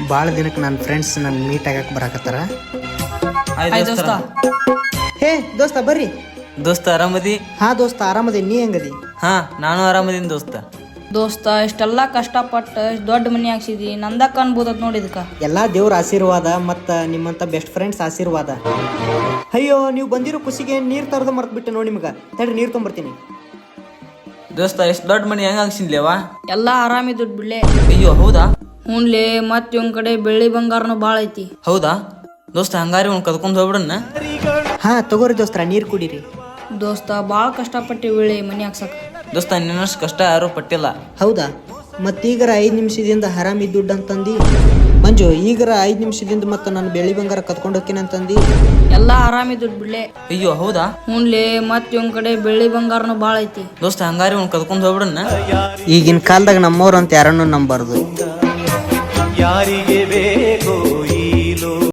ಭಾಳ ದಿನಕ್ಕೆ ನನ್ನ ಫ್ರೆಂಡ್ಸ್ ನನ್ನ ಮೀಟ್ ಆಗಕ್ಕೆ ಬರಾಕತ್ತಾರ. ದೋಸ್ತ ಹೇ ದೋಸ್ತ ಬರ್ರಿ. ದೋಸ್ತ ಆರಾಮದಿ? ಹಾ ದೋಸ್ತ ಆರಾಮದಿ, ನೀ ಹೆಂಗದಿ? ಹಾ ನಾನು ಆರಾಮದೀನಿ ದೋಸ್ತ. ದೋಸ್ತ ಇಷ್ಟೆಲ್ಲ ಕಷ್ಟಪಟ್ಟು ದೊಡ್ಡ ಮನಿ ಹಾಕ್ಸಿದಿ, ನಂದಕ್ಕ ಅನ್ಬೋದತ್ ನೋಡಿದ್ಕ. ಎಲ್ಲ ದೇವ್ರ ಆಶೀರ್ವಾದ ಮತ್ತು ನಿಮ್ಮಂಥ ಬೆಸ್ಟ್ ಫ್ರೆಂಡ್ಸ್ ಆಶೀರ್ವಾದ. ಅಯ್ಯೋ ನೀವು ಬಂದಿರೋ ಖುಷಿಗೆ ನೀರು ತರದು ಮರ್ತ್ಬಿಟ್ಟೆ ನೋಡಿ ನಿಮ್ಗೆ. ತಡ್ರಿ ನೀರು ತೊಗೊಂಬರ್ತೀನಿ. ದೋಸ್ತ ಎಷ್ಟು ದೊಡ್ಡ ಮನಿ ಹೆಂಗ ಹಾಕ್ಸಿನ್ಲೇವ? ಎಲ್ಲ ಆರಾಮಿದ್ದು ಬಿಡ್ಲೆ. ಅಯ್ಯೋ ಹೌದಾ? ಹ್ಞೂನ್ಲೆ, ಮತ್ ಇವ್ ಕಡೆ ಬೆಳ್ಳಿ ಬಂಗಾರನು ಭಾಳ ಐತಿ. ಹೌದಾ ದೋಸ್ತ, ಹಂಗಾರಿ ಅವ್ನು ಕದ್ಕೊಂಡು ಹೋಗ್ಬಿಡನ್ನ. ಹಾ ತಗೋರಿ ದೋಸ್ತರ, ನೀರು ಕುಡೀರಿ. ದೋಸ್ತ ಭಾಳ ಕಷ್ಟಪಟ್ಟಿ ಬೆಳ್ಳಿ ಮನಿ ಹಾಕ್ಸಕ್. ದೋಸ್ತ ನಿನ್ನಷ್ಟು ಕಷ್ಟ ಯಾರೂ ಪಟ್ಟಿಲ್ಲ. ಹೌದಾ? ಮತ್ತೀಗರ 5 ನಿಮಿಷದಿಂದ ಹರಾಮಿ ದುಡ್ಡು ಅಂತಂದು ಮಂಜು, ಈಗರ 5 ನಿಮಿಷದಿಂದ ಮತ್ತೆ ನಾನು ಬೆಳ್ಳಿ ಬಂಗಾರ ಕತ್ಕೊಂಡು ಹೋಗ್ತೀನಿ ಅಂತಂದು. ಎಲ್ಲ ಆರಾಮಿದ್ದು ಬಿಡ್ಲೆ. ಅಯ್ಯೋ ಹೌದಾ? ಹ್ಞೂನ್ಲೆ, ಮತ್ ಇವ್ ಕಡೆ ಬೆಳ್ಳಿ ಬಂಗಾರನು ಭಾಳ ಐತಿ. ದೋಸ್ತ ಹಂಗಾರಿ ಅವ್ನು ಕದ್ಕೊಂಡು ಹೋಗ್ಬಿಡನ್ನ. ಈಗಿನ ಕಾಲದಾಗ ನಮ್ಮವ್ರು ಅಂತ ಯಾರನ್ನೂ ನಂಬಾರ್ದು. ಯಾರಿಗೆ